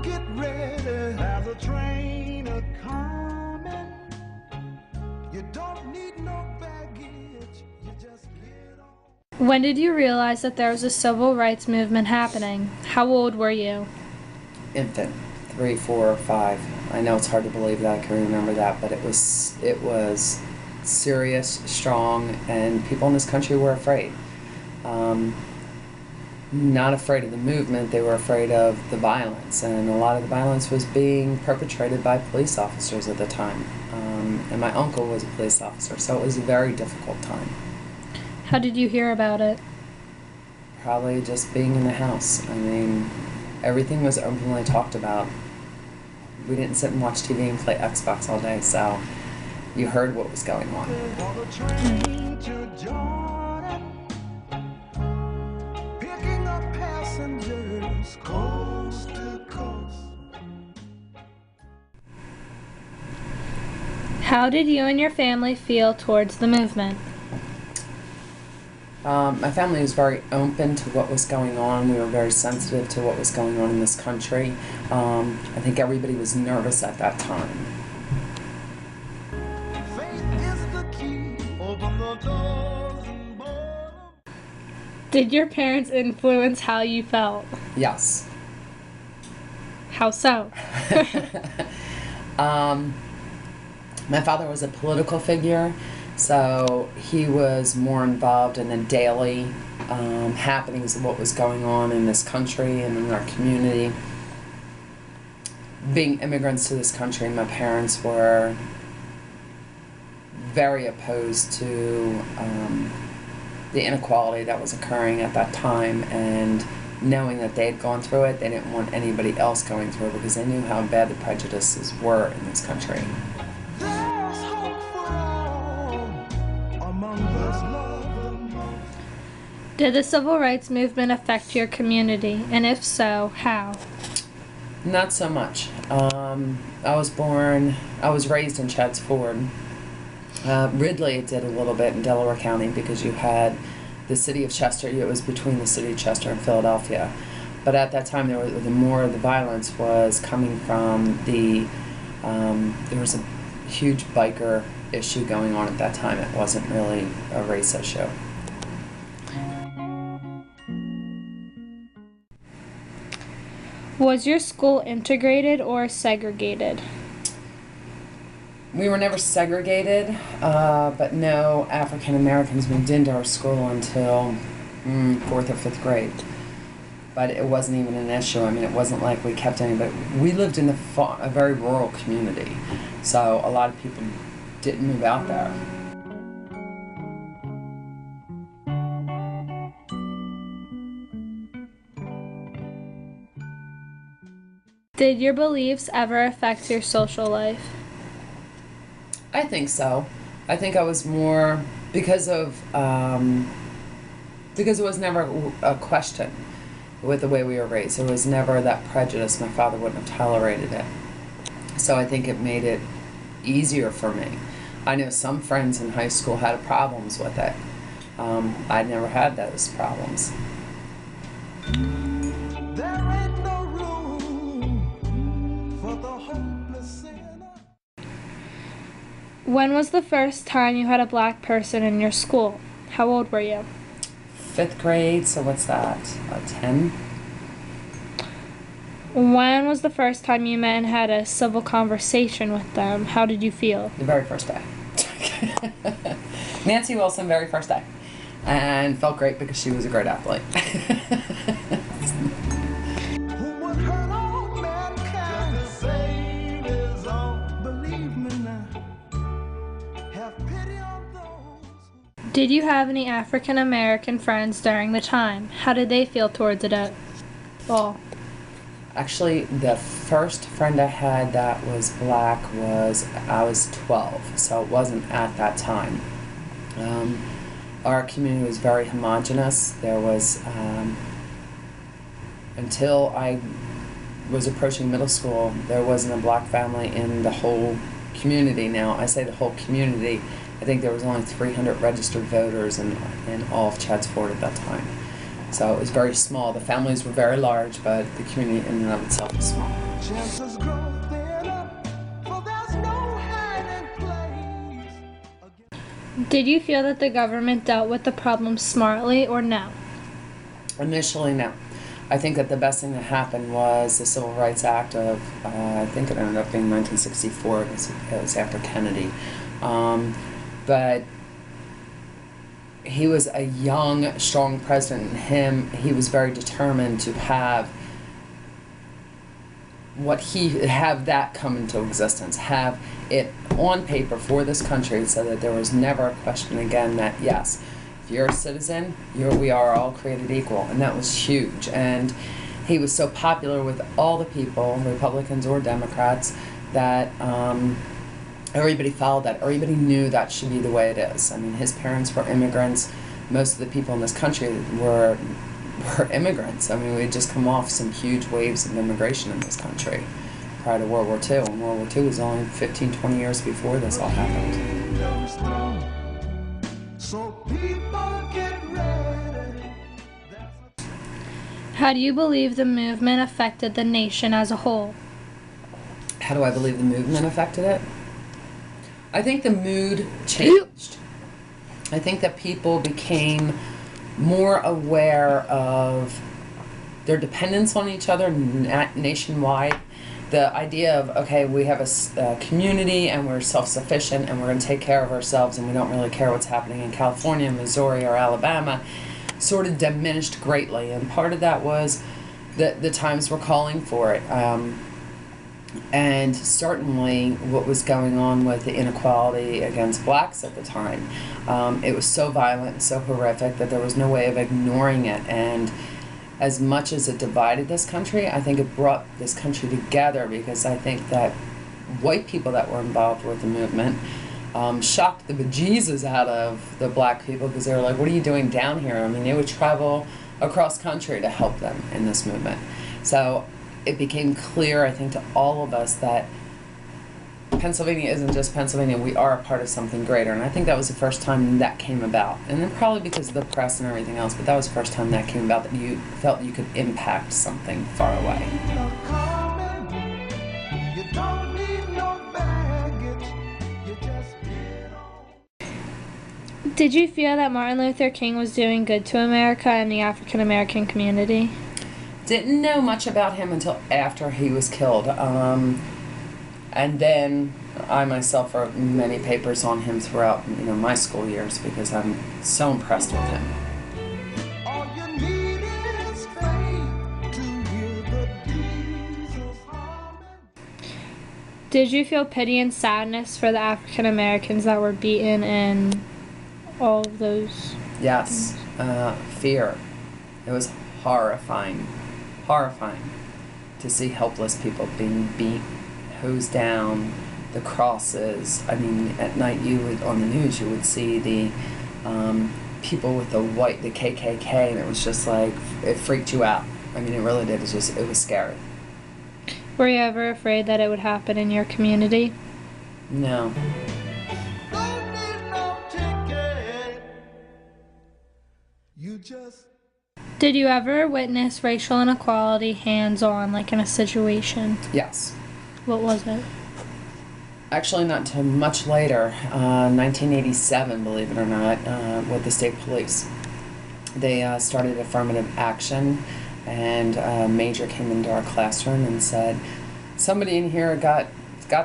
get ready, there's a train a-coming. You don't need no baggage, you just get on. When did you realize that there was a civil rights movement happening? How old were you? Infant, 3, 4, 5. I know it's hard to believe that I can remember that, but it was serious, strong, and people in this country were afraid. Not afraid of the movement, they were afraid of the violence, and a lot of the violence was being perpetrated by police officers at the time. And my uncle was a police officer, so it was a very difficult time. How did you hear about it? Probably just being in the house. I mean, everything was openly talked about. We didn't sit and watch TV and play Xbox all day, so you heard what was going on. On the train to Jordan, picking up passengers coast to coast. How did you and your family feel towards the movement? My family was very open to what was going on. We were very sensitive to what was going on in this country. I think everybody was nervous at that time. Faith is the key, open the doors and board 'em. Did your parents influence how you felt? Yes. How so? My father was a political figure, so he was more involved in the daily happenings of what was going on in this country and in our community. Being immigrants to this country, my parents were very opposed to the inequality that was occurring at that time, and knowing that they had gone through it, they didn't want anybody else going through it because they knew how bad the prejudices were in this country. There's hope for all among those loved the most. Did the civil rights movement affect your community? And if so, how? Not so much. I was raised in Chadds Ford. Ridley it did a little bit in Delaware County because you had the city of Chester. It was between the city of Chester and Philadelphia. But at that time, the more of the violence was coming from there was a huge biker issue going on at that time. It wasn't really a race issue. Was your school integrated or segregated? We were never segregated, but no African Americans moved into our school until 4th or 5th grade. But it wasn't even an issue. I mean, it wasn't like we kept anybody. We lived in a very rural community, so a lot of people didn't move out there. Did your beliefs ever affect your social life? I think so. I think I was more because it was never a question with the way we were raised. It was never that prejudice. My father wouldn't have tolerated it. So I think it made it easier for me. I know some friends in high school had problems with it. I never had those problems. There ain't no room for the hopeless sinner. When was the first time you had a black person in your school? How old were you? 5th grade, so what's that? 10? When was the first time you met and had a civil conversation with them? How did you feel? The very first day. Nancy Wilson, very first day. And felt great because she was a great athlete. Who would hurt all mankind to save his own? Believe me now, have pity on those. Did you have any African American friends during the time? How did they feel towards it at all? Actually, the first friend I had that was black I was 12, so it wasn't at that time. Our community was very homogenous. There was, until I was approaching middle school, there wasn't a black family in the whole community. Now, I say the whole community, I think there was only 300 registered voters in all of Chadds Ford at that time. So it was very small. The families were very large, but the community in and of itself was small. chances grow thinner, for there's no hiding place. Did you feel that the government dealt with the problem smartly or no? Initially, no. I think that the best thing that happened was the Civil Rights Act of, I think it ended up being 1964. It was after Kennedy. But he was a young, strong president. He was very determined to have have that come into existence, have it on paper for this country, so that there was never a question again that yes, if you're a citizen, we are all created equal, and that was huge. And he was so popular with all the people, Republicans or Democrats, that everybody followed that. Everybody knew that should be the way it is. I mean, his parents were immigrants. Most of the people in this country were immigrants. I mean, we had just come off some huge waves of immigration in this country prior to World War II. And World War II was only 15, 20 years before this all happened. So people get ready. How do you believe the movement affected the nation as a whole? How do I believe the movement affected it? I think the mood changed. I think that people became more aware of their dependence on each other nationwide. The idea of, okay, we have a community and we're self-sufficient and we're going to take care of ourselves and we don't really care what's happening in California, Missouri, or Alabama, sort of diminished greatly. And part of that was that the times were calling for it. And certainly what was going on with the inequality against blacks at the time. It was so violent and so horrific that there was no way of ignoring it. And as much as it divided this country, I think it brought this country together, because I think that white people that were involved with the movement shocked the bejesus out of the black people, because they were like, what are you doing down here? I mean, they would travel across country to help them in this movement. So it became clear, I think, to all of us that Pennsylvania isn't just Pennsylvania. We are a part of something greater. And I think that was the first time that came about. And then probably because of the press and everything else, but that was the first time that came about, that you felt you could impact something far away. You don't need no baggage. You just get on. Did you feel that Martin Luther King was doing good to America and the African American community? Didn't know much about him until after he was killed. And then I myself wrote many papers on him throughout, my school years, because I'm so impressed with him. All you need is faith to hear the Jesus humming. Did you feel pity and sadness for the African Americans that were beaten and all of those? Yes, fear. It was horrifying to see helpless people being beat, hosed down, the crosses. I mean, at night on the news you would see the people with the KKK, and it was just like, it freaked you out. I mean, it really did. It was scary. Were you ever afraid that it would happen in your community? No. Don't need no ticket. You just Did you ever witness racial inequality hands-on, like in a situation? Yes. What was it? Actually, not until much later, 1987, believe it or not, with the state police. They started affirmative action, and a major came into our classroom and said, somebody in here got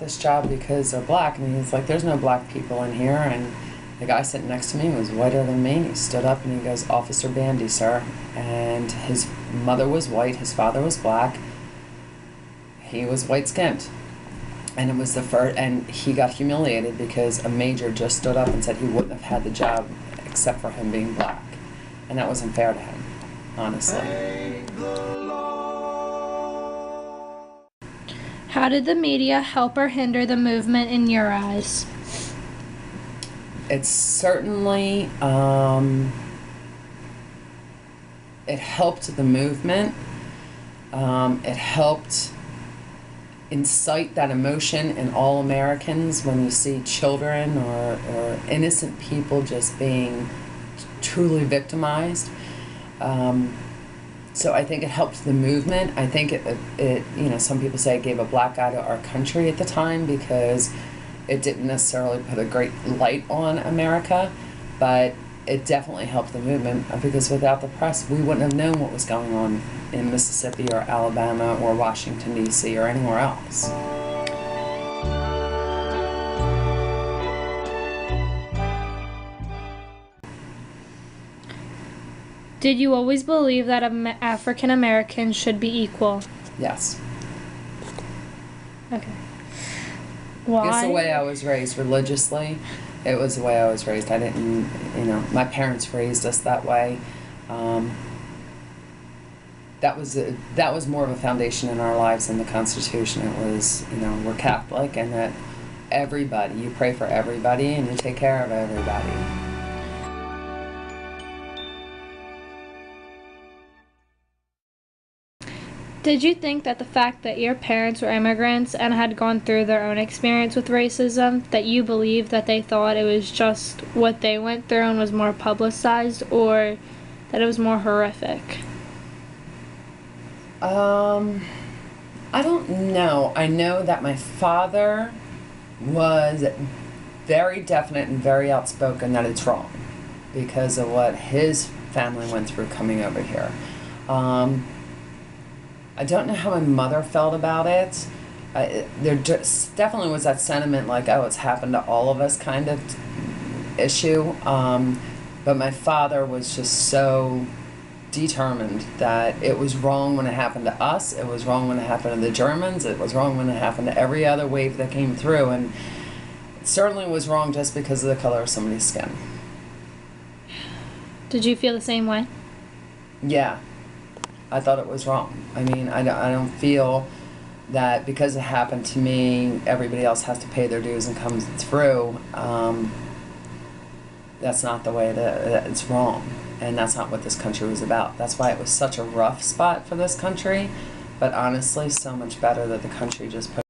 this job because they're black. And he's like, there's no black people in here. And the guy sitting next to me was whiter than me. He stood up and he goes, Officer Bandy, sir. And his mother was white, his father was black. He was white-skinned. And it was the first, and he got humiliated because a major just stood up and said he wouldn't have had the job except for him being black. And that wasn't fair to him, honestly. thank the Lord. How did the media help or hinder the movement in your eyes? It's certainly, it helped the movement. It helped incite that emotion in all Americans when you see children or innocent people just being truly victimized. So I think it helped the movement. I think it you know, some people say it gave a black eye to our country at the time because it didn't necessarily put a great light on America, but it definitely helped the movement because without the press, we wouldn't have known what was going on in Mississippi or Alabama or Washington, D.C. or anywhere else. Did you always believe that African Americans should be equal? Yes. Okay. It's Why? the way I was raised religiously. It was the way I was raised. I didn't, you know, my parents raised us that way. That was more of a foundation in our lives than the Constitution. It was, you know, we're Catholic and that everybody, you pray for everybody and you take care of everybody. Did you think that the fact that your parents were immigrants and had gone through their own experience with racism, that you believed that they thought it was just what they went through and was more publicized, or that it was more horrific? I don't know. I know that my father was very definite and very outspoken that it's wrong because of what his family went through coming over here. I don't know how my mother felt about it. There just definitely was that sentiment like, oh, it's happened to all of us kind of issue. But my father was just so determined that it was wrong when it happened to us, it was wrong when it happened to the Germans, it was wrong when it happened to every other wave that came through, and it certainly was wrong just because of the color of somebody's skin. Did you feel the same way? Yeah. I thought it was wrong. I mean, I don't feel that because it happened to me, everybody else has to pay their dues and come through. That's not the way it's wrong. And that's not what this country was about. That's why it was such a rough spot for this country. But honestly, so much better that the country just put